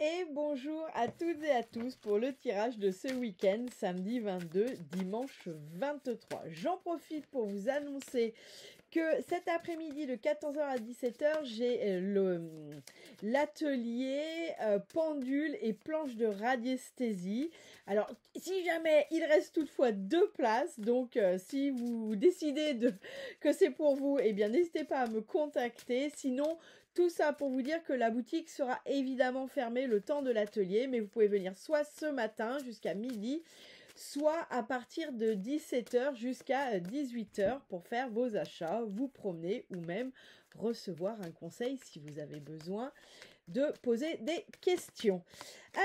Et bonjour à toutes et à tous pour le tirage de ce week-end, samedi 22, dimanche 23. J'en profite pour vous annoncer que cet après-midi de 14h à 17h, j'ai l'atelier pendule et planche de radiesthésie. Alors, si jamais il reste toutefois 2 places, donc si vous décidez que c'est pour vous, eh bien n'hésitez pas à me contacter. Sinon, tout ça pour vous dire que la boutique sera évidemment fermée le temps de l'atelier, mais vous pouvez venir soit ce matin jusqu'à midi, soit à partir de 17h jusqu'à 18h pour faire vos achats, vous promener ou même recevoir un conseil si vous avez besoin de poser des questions.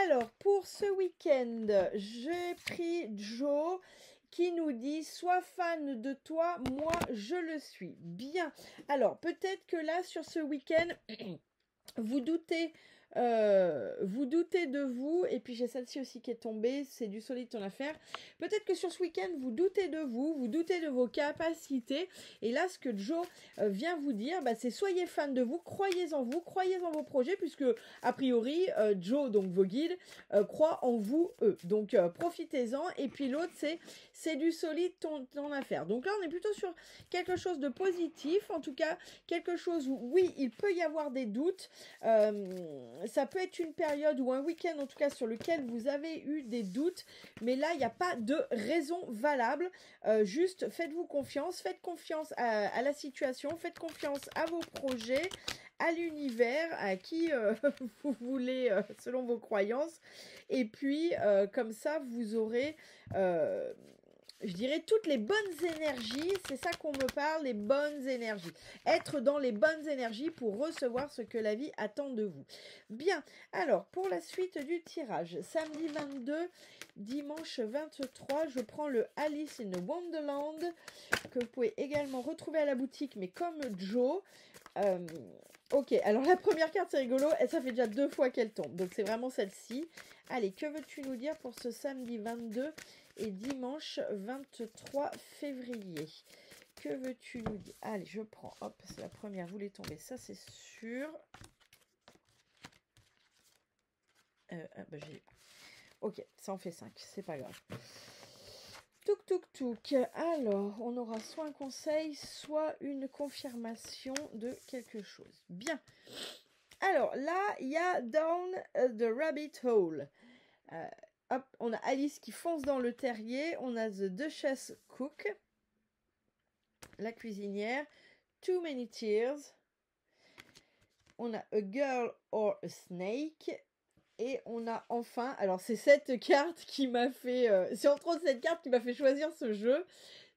Alors, pour ce week-end, j'ai pris Joe qui nous dit « Sois fan de toi, moi je le suis ». Bien, alors peut-être que là, sur ce week-end, vous doutez de vous, et puis j'ai celle-ci aussi qui est tombée, c'est du solide ton affaire. Peut-être que sur ce week-end, vous doutez de vous doutez de vos capacités. Et là, ce que Joe vient vous dire, c'est soyez fan de vous, croyez en vos projets, puisque a priori, Joe, donc vos guides, croient en vous, eux. Donc profitez-en. Et puis l'autre, c'est du solide ton affaire. Donc là, on est plutôt sur quelque chose de positif, en tout cas, quelque chose où, oui, il peut y avoir des doutes. Ça peut être une période ou un week-end en tout cas sur lequel vous avez eu des doutes, mais là il n'y a pas de raison valable, juste faites-vous confiance, faites confiance à la situation, faites confiance à vos projets, à l'univers, à qui vous voulez selon vos croyances, et puis comme ça vous aurez je dirais toutes les bonnes énergies, c'est ça qu'on me parle, les bonnes énergies. Être dans les bonnes énergies pour recevoir ce que la vie attend de vous. Bien, alors pour la suite du tirage, samedi 22, dimanche 23, je prends le Alice in Wonderland, que vous pouvez également retrouver à la boutique, mais comme Joe. Ok, alors la première carte c'est rigolo, et ça fait déjà 2 fois qu'elle tombe, donc c'est vraiment celle-ci. Allez, que veux-tu nous dire pour ce samedi 22 et dimanche 23 février? Que veux-tu nous dire? Allez, je prends, hop, c'est la première, vous les tombez, ça c'est sûr. Ok, ça en fait 5, c'est pas grave. Touk touk touk. Alors, on aura soit un conseil, soit une confirmation de quelque chose. Bien. Alors, là, il y a Down the Rabbit Hole. Hop, on a Alice qui fonce dans le terrier. On a The Duchess Cook, la cuisinière. Too Many Tears. On a A Girl or a Snake. Et on a enfin, alors c'est cette carte qui m'a fait, c'est entre autres cette carte qui m'a fait choisir ce jeu,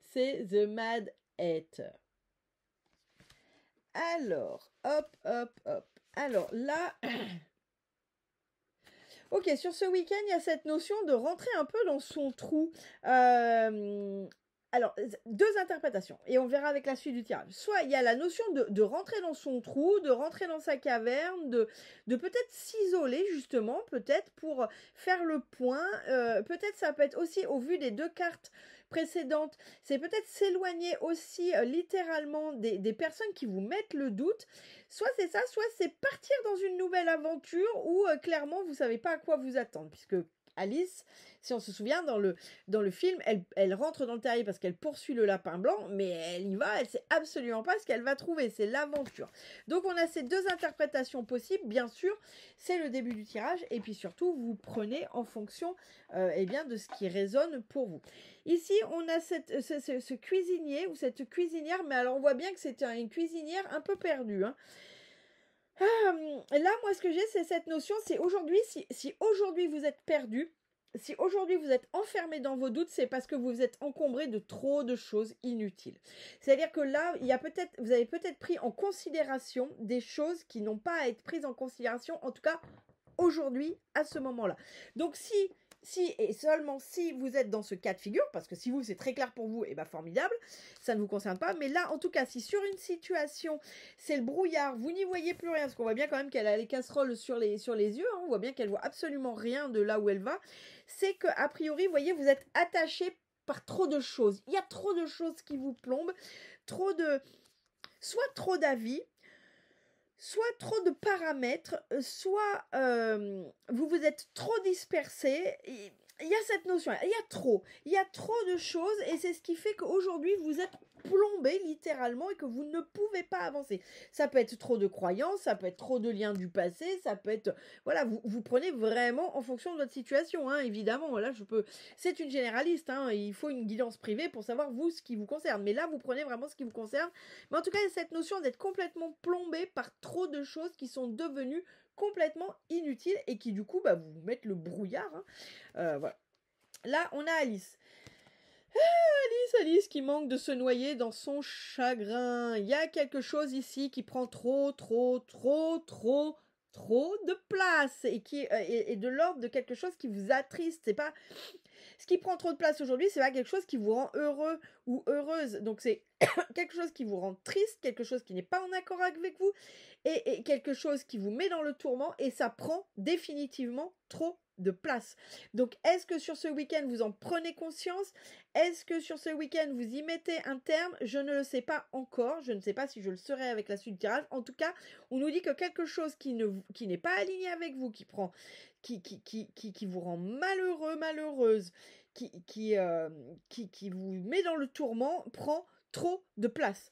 c'est The Mad Hatter. Alors, hop. Alors là, ok, sur ce week-end, il y a cette notion de rentrer un peu dans son trou. Alors, 2 interprétations, et on verra avec la suite du tirage. Soit il y a la notion de rentrer dans son trou, de rentrer dans sa caverne, de peut-être s'isoler justement, peut-être pour faire le point. Peut-être ça peut être aussi, au vu des 2 cartes précédentes, c'est peut-être s'éloigner aussi littéralement des personnes qui vous mettent le doute. Soit c'est ça, soit c'est partir dans une nouvelle aventure où clairement vous savez pas à quoi vous attendre, puisque Alice, si on se souvient, dans le film, elle rentre dans le terrier parce qu'elle poursuit le lapin blanc, mais elle y va, elle sait absolument pas ce qu'elle va trouver, c'est l'aventure. Donc on a ces 2 interprétations possibles, bien sûr, c'est le début du tirage, et puis surtout, vous prenez en fonction bien, de ce qui résonne pour vous. Ici, on a ce cuisinier ou cette cuisinière, mais alors on voit bien que c'est une cuisinière un peu perdue, hein. Là, moi, ce que j'ai, c'est cette notion, c'est aujourd'hui, si aujourd'hui vous êtes perdu, si aujourd'hui vous êtes enfermé dans vos doutes, c'est parce que vous êtes encombré de trop de choses inutiles. C'est-à-dire que là, vous avez peut-être pris en considération des choses qui n'ont pas à être prises en considération, en tout cas aujourd'hui, à ce moment-là. Donc si et seulement si vous êtes dans ce cas de figure, parce que si vous c'est très clair pour vous, et formidable, ça ne vous concerne pas, mais là en tout cas si sur une situation c'est le brouillard, vous n'y voyez plus rien, parce qu'on voit bien quand même qu'elle a les casseroles sur les yeux, hein, on voit bien qu'elle voit absolument rien de là où elle va, c'est que a priori vous voyez vous êtes attaché par trop de choses, il y a trop de choses qui vous plombent, soit trop d'avis, soit trop de paramètres, soit vous vous êtes trop dispersé. Il y a cette notion, il y a trop de choses et c'est ce qui fait qu'aujourd'hui vous êtes plombé littéralement et que vous ne pouvez pas avancer. Ça peut être trop de croyances, ça peut être trop de liens du passé, ça peut être, voilà, vous prenez vraiment en fonction de votre situation, hein, évidemment, là c'est une généraliste, hein, il faut une guidance privée pour savoir vous ce qui vous concerne, mais là vous prenez vraiment ce qui vous concerne, mais en tout cas il y a cette notion d'être complètement plombé par trop de choses qui sont devenues complètement inutiles et qui du coup vous mettent le brouillard, hein. Voilà. Là, on a Alice. Alice qui manque de se noyer dans son chagrin. Il y a quelque chose ici qui prend trop de place et qui est de l'ordre de quelque chose qui vous attriste. C'est pas ce qui prend trop de place aujourd'hui, c'est pas quelque chose qui vous rend heureux ou heureuse. Donc c'est quelque chose qui vous rend triste, quelque chose qui n'est pas en accord avec vous et quelque chose qui vous met dans le tourment et ça prend définitivement trop de place. Donc, est-ce que sur ce week-end, vous en prenez conscience? Est-ce que sur ce week-end, vous y mettez un terme? Je ne le sais pas encore. Je ne sais pas si je le serai avec la suite du tirage. En tout cas, on nous dit que quelque chose qui n'est pas aligné avec vous, qui vous rend malheureux, malheureuse, qui vous met dans le tourment, prend trop de place.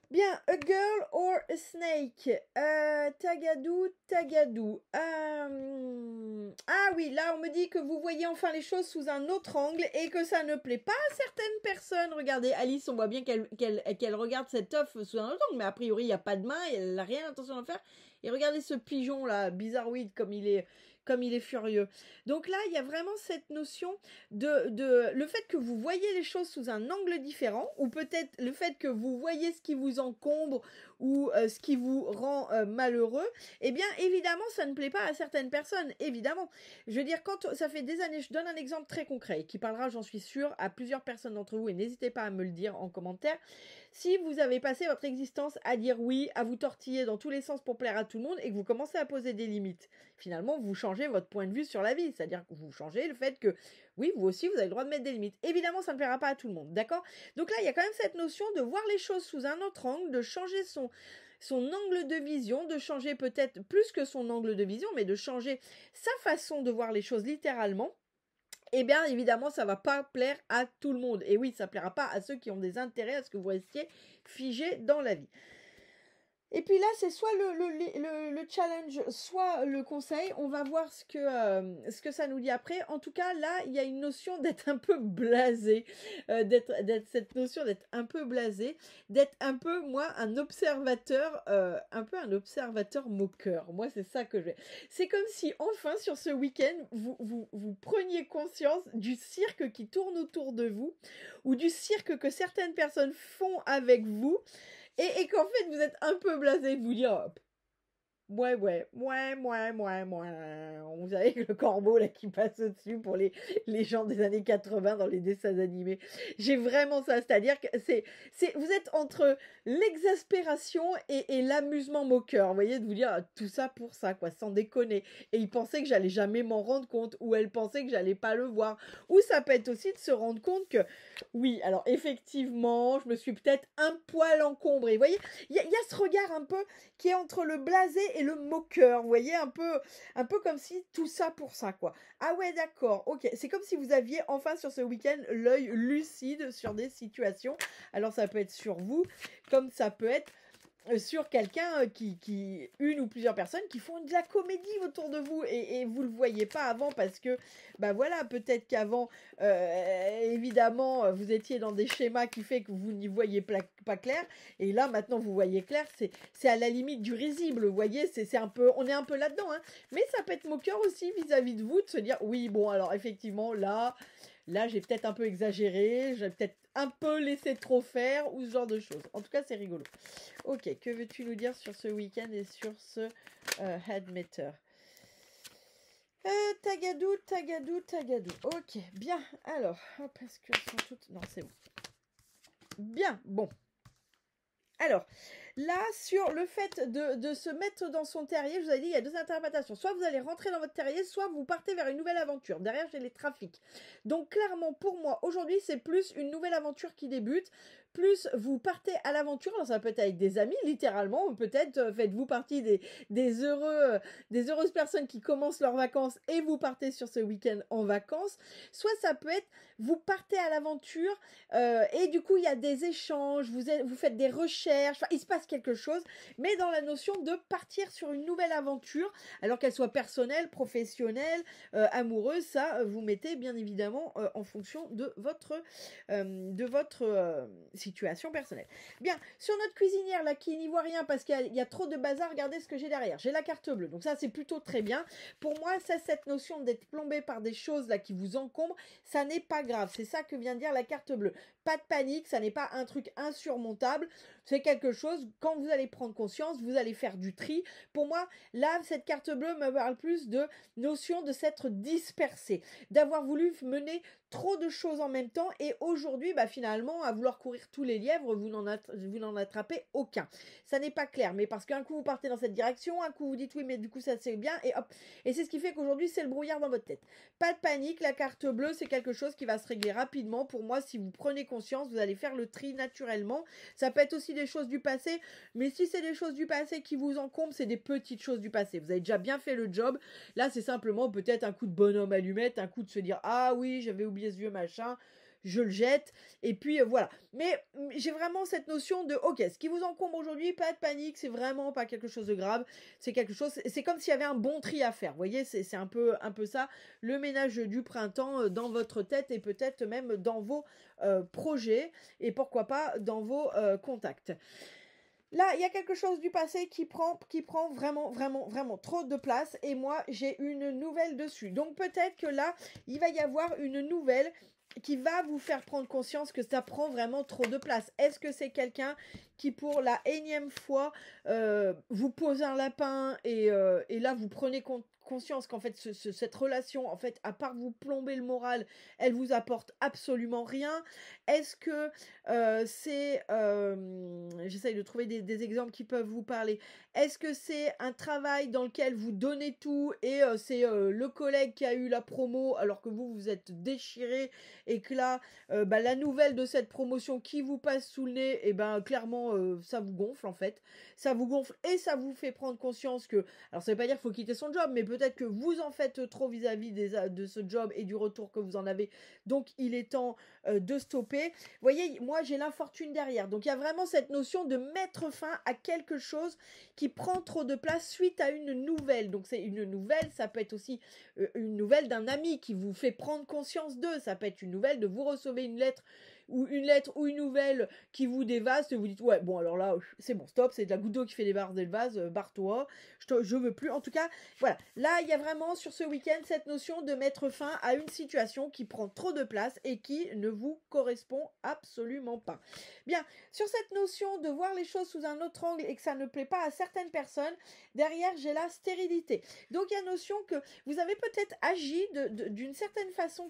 Bien, a girl or a snake. Tagadou. Ah oui, là on me dit que vous voyez enfin les choses sous un autre angle et que ça ne plaît pas à certaines personnes. Regardez, Alice, on voit bien qu'elle regarde cette œuf sous un autre angle, mais a priori il n'y a pas de main, elle n'a rien l'intention d'en faire. Et regardez ce pigeon là, bizarroïde comme il est furieux. Donc là, il y a vraiment cette notion de le fait que vous voyez les choses sous un angle différent, ou peut-être le fait que vous voyez ce qui vous encombre ou ce qui vous rend malheureux, eh bien évidemment ça ne plaît pas à certaines personnes, évidemment. Je veux dire, quand ça fait des années, je donne un exemple très concret qui parlera, j'en suis sûre, à plusieurs personnes d'entre vous, et n'hésitez pas à me le dire en commentaire. Si vous avez passé votre existence à dire oui, à vous tortiller dans tous les sens pour plaire à tout le monde et que vous commencez à poser des limites, finalement vous changez votre point de vue sur la vie, c'est-à-dire que vous changez le fait que oui, vous aussi vous avez le droit de mettre des limites. Évidemment ça ne plaira pas à tout le monde, d'accord? Donc là il y a quand même cette notion de voir les choses sous un autre angle, de changer son angle de vision, de changer peut-être plus que son angle de vision, mais de changer sa façon de voir les choses littéralement. Eh bien, évidemment, ça ne va pas plaire à tout le monde. Et oui, ça ne plaira pas à ceux qui ont des intérêts à ce que vous restiez figé dans la vie. Et puis là, c'est soit le challenge, soit le conseil. On va voir ce que ça nous dit après. En tout cas, là, il y a une notion d'être un peu blasé, cette notion d'être un peu blasé, d'être un peu, moi, un observateur moqueur. Moi, c'est ça que je vais. C'est comme si, enfin, sur ce week-end, vous preniez conscience du cirque qui tourne autour de vous, ou du cirque que certaines personnes font avec vous, et qu'en fait, vous êtes un peu blasé de vous dire ouais. Vous savez que le corbeau là qui passe au-dessus pour les gens des années 80 dans les dessins animés. J'ai vraiment ça, c'est-à-dire que vous êtes entre l'exaspération et l'amusement moqueur, vous voyez, de vous dire tout ça pour ça, quoi, sans déconner. Et il pensait que j'allais jamais m'en rendre compte, ou elle pensait que j'allais pas le voir. Ou ça peut être aussi de se rendre compte que, oui, alors effectivement, je me suis peut-être un poil encombrée. Vous voyez, il y a ce regard un peu qui est entre le blasé et le moqueur, vous voyez, un peu comme si tout ça pour ça, quoi. Ah ouais, d'accord, ok. C'est comme si vous aviez enfin sur ce week-end l'œil lucide sur des situations. Alors ça peut être sur vous, comme ça peut être sur quelqu'un une ou plusieurs personnes qui font de la comédie autour de vous et vous le voyez pas avant parce que voilà, peut-être qu'avant évidemment vous étiez dans des schémas qui fait que vous n'y voyez pas clair, et là maintenant vous voyez clair, c'est à la limite du risible, vous voyez, c'est un peu, on est un peu là-dedans, hein. Mais ça peut être moqueur aussi vis-à-vis de vous, de se dire oui, bon, alors effectivement là j'ai peut-être un peu exagéré, j'ai peut-être un peu laissé trop faire, ou ce genre de choses. En tout cas, c'est rigolo. Ok, que veux-tu nous dire sur ce week-end et sur ce headmeter? Tagadou. Ok, bien. Alors, parce que sont toutes... Non, c'est bon. Bien, bon. Alors, Là, sur le fait de se mettre dans son terrier, je vous avais dit, il y a deux interprétations. Soit vous allez rentrer dans votre terrier, soit vous partez vers une nouvelle aventure. Derrière, j'ai les trafics. Donc, clairement, pour moi, aujourd'hui, c'est plus une nouvelle aventure qui débute. Plus vous partez à l'aventure, alors ça peut être avec des amis, littéralement, ou peut-être faites-vous partie des heureuses personnes qui commencent leurs vacances et vous partez sur ce week-end en vacances. Soit ça peut être, vous partez à l'aventure et du coup, il y a des échanges, vous faites des recherches, enfin, il se passe quelque chose, mais dans la notion de partir sur une nouvelle aventure, alors qu'elle soit personnelle, professionnelle, amoureuse, ça, vous mettez bien évidemment en fonction de votre situation personnelle. Bien, sur notre cuisinière là qui n'y voit rien parce qu'il y a trop de bazar, regardez ce que j'ai derrière. J'ai la carte bleue, donc ça c'est plutôt très bien. Pour moi, ça, cette notion d'être plombé par des choses là qui vous encombrent, ça n'est pas grave. C'est ça que vient de dire la carte bleue. Pas de panique, ça n'est pas un truc insurmontable. C'est quelque chose, quand vous allez prendre conscience, vous allez faire du tri. Pour moi, là, cette carte bleue me parle plus de notion de s'être dispersé, d'avoir voulu mener trop de choses en même temps et aujourd'hui, finalement, à vouloir courir tous les lièvres, vous n'en attrapez aucun. Ça n'est pas clair, mais parce qu'un coup vous partez dans cette direction, un coup vous dites oui, mais du coup ça c'est bien et hop. Et c'est ce qui fait qu'aujourd'hui c'est le brouillard dans votre tête. Pas de panique, la carte bleue c'est quelque chose qui va se régler rapidement. Pour moi, si vous prenez conscience, vous allez faire le tri naturellement. Ça peut être aussi des choses du passé, mais si c'est des choses du passé qui vous encombrent, c'est des petites choses du passé. Vous avez déjà bien fait le job. Là, c'est simplement peut-être un coup de bonhomme allumette, un coup de se dire ah oui, j'avais oublié ce vieux machin, je le jette, et puis voilà. Mais j'ai vraiment cette notion de ok, ce qui vous encombre aujourd'hui, pas de panique, c'est vraiment pas quelque chose de grave, c'est quelque chose, c'est comme s'il y avait un bon tri à faire, vous voyez, c'est un peu ça, le ménage du printemps dans votre tête et peut-être même dans vos projets, et pourquoi pas dans vos contacts. Là, il y a quelque chose du passé qui prend vraiment, vraiment, vraiment trop de place et moi, j'ai une nouvelle dessus. Donc peut-être que là, il va y avoir une nouvelle qui va vous faire prendre conscience que ça prend vraiment trop de place. Est-ce que c'est quelqu'un qui, pour la énième fois, vous pose un lapin et là, vous prenez conscience qu'en fait, cette relation, en fait, à part vous plomber le moral, elle vous apporte absolument rien. Est-ce que c'est... j'essaye de trouver des exemples qui peuvent vous parler. Est-ce que c'est un travail dans lequel vous donnez tout et c'est le collègue qui a eu la promo alors que vous êtes déchiré et que là, la nouvelle de cette promotion qui vous passe sous le nez, et clairement, ça vous gonfle en fait. Ça vous gonfle et ça vous fait prendre conscience que... Alors ça veut pas dire qu'il faut quitter son job, mais peut-être que vous en faites trop vis-à-vis de ce job et du retour que vous en avez. Donc il est temps de stopper. Vous voyez, moi j'ai l'infortune derrière. Donc il y a vraiment cette notion de mettre fin à quelque chose qui prend trop de place suite à une nouvelle. Donc c'est une nouvelle, ça peut être aussi une nouvelle d'un ami qui vous fait prendre conscience d'eux. Ça peut être une nouvelle de vous recevoir une lettre ou une nouvelle qui vous dévaste et vous dites ouais bon alors là c'est bon stop, c'est de la goutte d'eau qui fait déborder le vase, barre-toi, je veux plus. En tout cas voilà, là il y a vraiment sur ce week-end cette notion de mettre fin à une situation qui prend trop de place et qui ne vous correspond absolument pas. Bien, sur cette notion de voir les choses sous un autre angle et que ça ne plaît pas à certaines personnes, derrière j'ai la stérilité. Donc il y a la notion que vous avez peut-être agi d'une certaine façon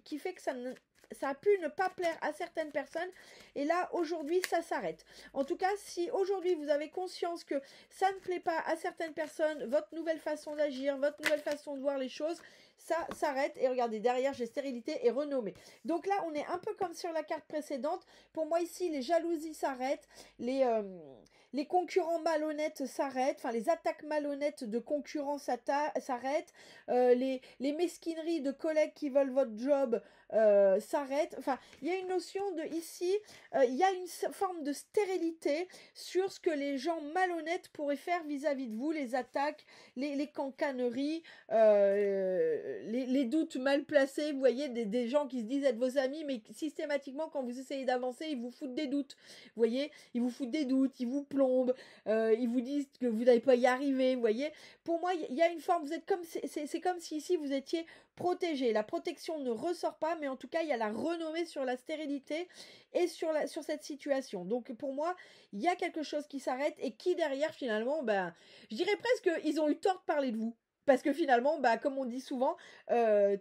qui fait que ça a pu ne pas plaire à certaines personnes et là aujourd'hui ça s'arrête. En tout cas, si aujourd'hui vous avez conscience que ça ne plaît pas à certaines personnes, votre nouvelle façon d'agir, votre nouvelle façon de voir les choses, ça s'arrête. Et regardez, derrière j'ai stérilité et renommée. Donc là on est un peu comme sur la carte précédente. Pour moi ici les jalousies s'arrêtent, les concurrents malhonnêtes s'arrêtent, enfin les attaques malhonnêtes de concurrents s'arrêtent, les mesquineries de collègues qui veulent votre job s'arrêtent. Enfin, il y a une notion de ici, il y a une forme de stérilité sur ce que les gens malhonnêtes pourraient faire vis-à-vis de vous, les attaques, les cancaneries, les doutes mal placés. Vous voyez, des gens qui se disent être vos amis, mais systématiquement, quand vous essayez d'avancer, ils vous foutent des doutes. Vous voyez, ils vous foutent des doutes, ils vous plombent, ils vous disent que vous n'allez pas y arriver. Vous voyez, pour moi, il y a une forme, vous êtes comme, c'est comme si ici, vous étiez protégé. La protection ne ressort pas, mais en tout cas, il y a la renommée sur la stérilité et sur cette situation. Donc, pour moi, il y a quelque chose qui s'arrête et qui, derrière, finalement, je dirais presque ils ont eu tort de parler de vous. Parce que finalement, comme on dit souvent,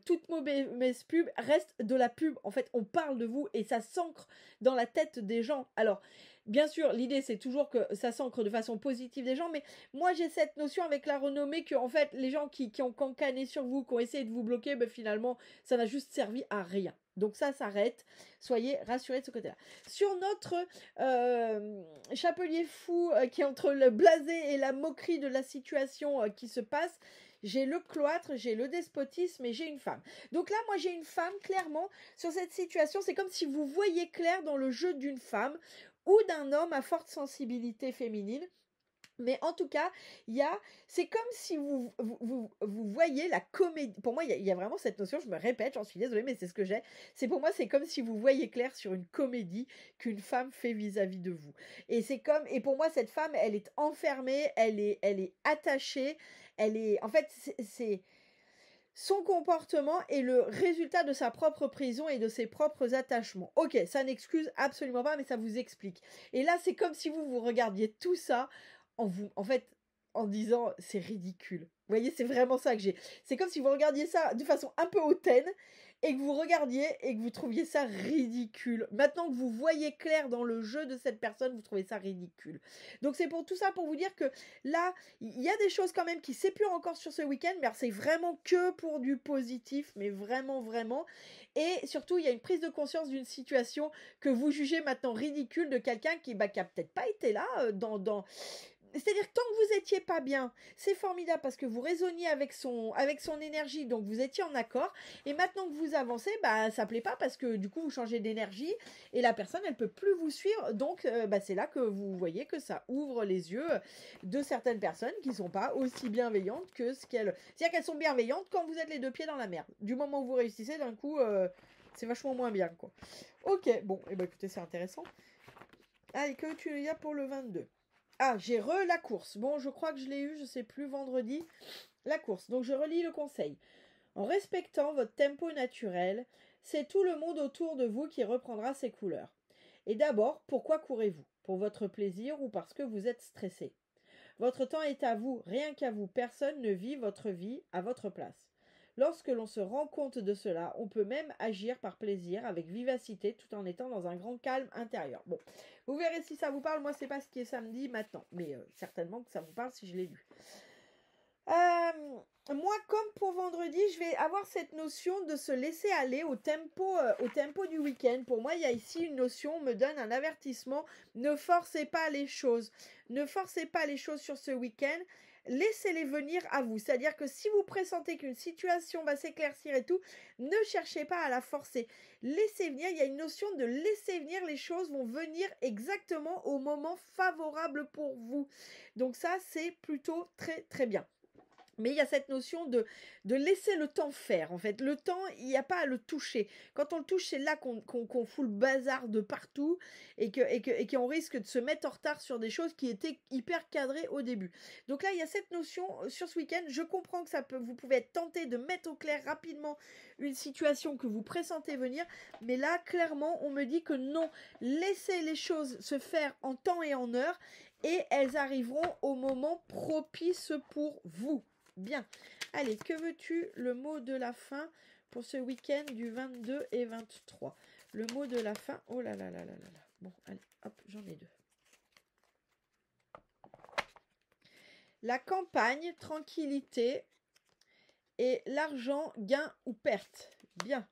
toute mauvaise pub reste de la pub. En fait, on parle de vous et ça s'ancre dans la tête des gens. Alors, bien sûr, l'idée c'est toujours que ça s'ancre de façon positive des gens, mais moi j'ai cette notion avec la renommée que en fait les gens qui ont cancané sur vous, qui ont essayé de vous bloquer, ben, finalement ça n'a juste servi à rien. Donc ça s'arrête, soyez rassurés de ce côté-là. Sur notre chapelier fou qui est entre le blasé et la moquerie de la situation qui se passe, j'ai le cloître, j'ai le despotisme et j'ai une femme. Donc là, moi j'ai une femme, clairement, sur cette situation, c'est comme si vous voyez clair dans le jeu d'une femme ou d'un homme à forte sensibilité féminine. Mais en tout cas, c'est comme si vous voyez la comédie. Pour moi, il y a vraiment cette notion, je me répète, j'en suis désolée, mais c'est ce que j'ai. Pour moi, c'est comme si vous voyez clair sur une comédie qu'une femme fait vis-à-vis de vous. Et pour moi, cette femme, elle est enfermée, elle est attachée, en fait, c'est son comportement est le résultat de sa propre prison et de ses propres attachements. Ok, ça n'excuse absolument pas, mais ça vous explique. Et là, c'est comme si vous regardiez tout ça en disant c'est ridicule. Vous voyez, c'est vraiment ça que j'ai. C'est comme si vous regardiez ça de façon un peu hautaine et que vous regardiez et que vous trouviez ça ridicule. Maintenant que vous voyez clair dans le jeu de cette personne, vous trouvez ça ridicule. Donc c'est pour tout ça pour vous dire que là, il y a des choses quand même qui s'épurent encore sur ce week-end, mais c'est vraiment que pour du positif, mais vraiment, vraiment. Et surtout, il y a une prise de conscience d'une situation que vous jugez maintenant ridicule de quelqu'un qui a peut-être pas été là C'est-à-dire que tant que vous étiez pas bien, c'est formidable parce que vous raisonniez avec son énergie, donc vous étiez en accord. Et maintenant que vous avancez, ça plaît pas parce que du coup vous changez d'énergie et la personne elle peut plus vous suivre. Donc c'est là que vous voyez que ça ouvre les yeux de certaines personnes qui sont pas aussi bienveillantes que ce qu'elles. C'est-à-dire qu'elles sont bienveillantes quand vous êtes les deux pieds dans la merde. Du moment où vous réussissez, d'un coup c'est vachement moins bien quoi. Ok, bon, et écoutez, c'est intéressant. Allez, que tu y as pour le 22? Ah, j'ai la course. Bon, je crois que je l'ai eu, je sais plus, vendredi. La course. Donc, je relis le conseil. En respectant votre tempo naturel, c'est tout le monde autour de vous qui reprendra ses couleurs. Et d'abord, pourquoi courez-vous? Pour votre plaisir ou parce que vous êtes stressé? Votre temps est à vous, rien qu'à vous. Personne ne vit votre vie à votre place. Lorsque l'on se rend compte de cela, on peut même agir par plaisir, avec vivacité, tout en étant dans un grand calme intérieur. Bon, vous verrez si ça vous parle. Moi, c'est pas ce qui est samedi maintenant, mais certainement que ça vous parle si je l'ai lu. Moi, comme pour vendredi, je vais avoir cette notion de se laisser aller au tempo du week-end. Pour moi, il y a ici une notion, on me donne un avertissement. Ne forcez pas les choses. Ne forcez pas les choses sur ce week-end. Laissez-les venir à vous. C'est-à-dire que si vous pressentez qu'une situation va s'éclaircir et tout, ne cherchez pas à la forcer. Laissez venir. Il y a une notion de laisser venir. Les choses vont venir exactement au moment favorable pour vous. Donc ça, c'est plutôt très très bien. Mais il y a cette notion de laisser le temps faire, en fait. Le temps, il n'y a pas à le toucher. Quand on le touche, c'est là qu'on fout le bazar de partout et qu'on risque de se mettre en retard sur des choses qui étaient hyper cadrées au début. Donc là, il y a cette notion sur ce week-end. Je comprends que vous pouvez être tenté de mettre au clair rapidement une situation que vous pressentez venir. Mais là, clairement, on me dit que non. Laissez les choses se faire en temps et en heure et elles arriveront au moment propice pour vous. Bien. Allez, que veux-tu? Le mot de la fin pour ce week-end du 22 et 23. Le mot de la fin. Oh là là là là là là. Bon, allez, hop, j'en ai deux. La campagne, tranquillité et l'argent, gain ou perte. Bien.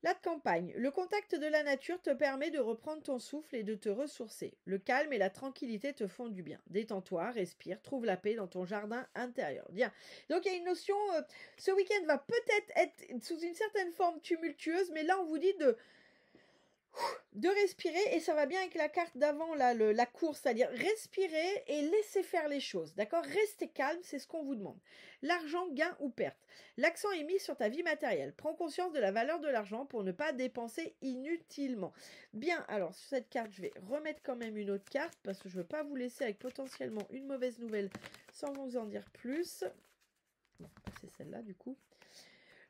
La campagne. Le contact de la nature te permet de reprendre ton souffle et de te ressourcer. Le calme et la tranquillité te font du bien. Détends-toi, respire, trouve la paix dans ton jardin intérieur. Bien. Donc il y a une notion, ce week-end va peut-être être sous une certaine forme tumultueuse, mais là on vous dit de respirer, et ça va bien avec la carte d'avant, là, la course, c'est-à-dire respirer et laisser faire les choses, d'accord? Restez calme, c'est ce qu'on vous demande. L'argent, gain ou perte. L'accent est mis sur ta vie matérielle. Prends conscience de la valeur de l'argent pour ne pas dépenser inutilement. Bien, alors sur cette carte, je vais remettre quand même une autre carte, parce que je ne veux pas vous laisser avec potentiellement une mauvaise nouvelle sans vous en dire plus. Bon, c'est celle-là du coup.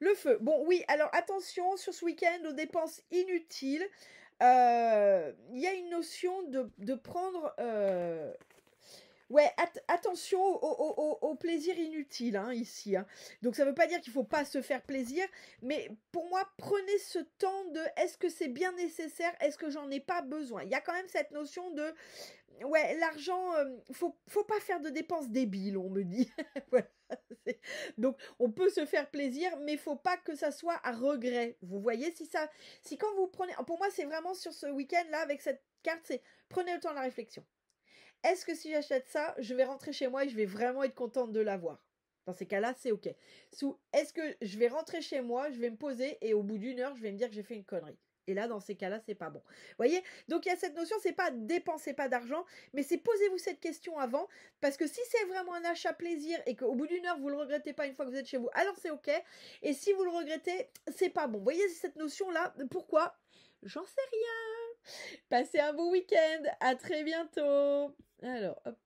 Le feu. Bon, oui, alors attention sur ce week-end aux dépenses inutiles. Il y a une notion de prendre... Ouais, attention au plaisir inutile, hein, ici. Hein. Donc, ça ne veut pas dire qu'il ne faut pas se faire plaisir, mais pour moi, prenez ce temps de est-ce que c'est bien nécessaire, est-ce que j'en ai pas besoin. Il y a quand même cette notion de, ouais, l'argent, faut pas faire de dépenses débiles, on me dit. Voilà. Donc, on peut se faire plaisir, mais il faut pas que ça soit à regret. Vous voyez, si quand vous prenez, pour moi, c'est vraiment sur ce week-end-là, avec cette carte, c'est prenez le temps de la réflexion. Est-ce que si j'achète ça, je vais rentrer chez moi et je vais vraiment être contente de l'avoir? Dans ces cas-là, c'est OK. Est-ce que je vais rentrer chez moi, je vais me poser et au bout d'une heure, je vais me dire que j'ai fait une connerie? Et là, dans ces cas-là, c'est pas bon. Vous voyez? Donc, il y a cette notion, c'est pas dépensez pas d'argent, mais c'est posez-vous cette question avant, parce que si c'est vraiment un achat plaisir et qu'au bout d'une heure, vous le regrettez pas une fois que vous êtes chez vous, alors c'est OK. Et si vous le regrettez, c'est pas bon. Vous voyez cette notion-là? Pourquoi? J'en sais rien. Passez un beau week-end. À très bientôt. Alors, hop.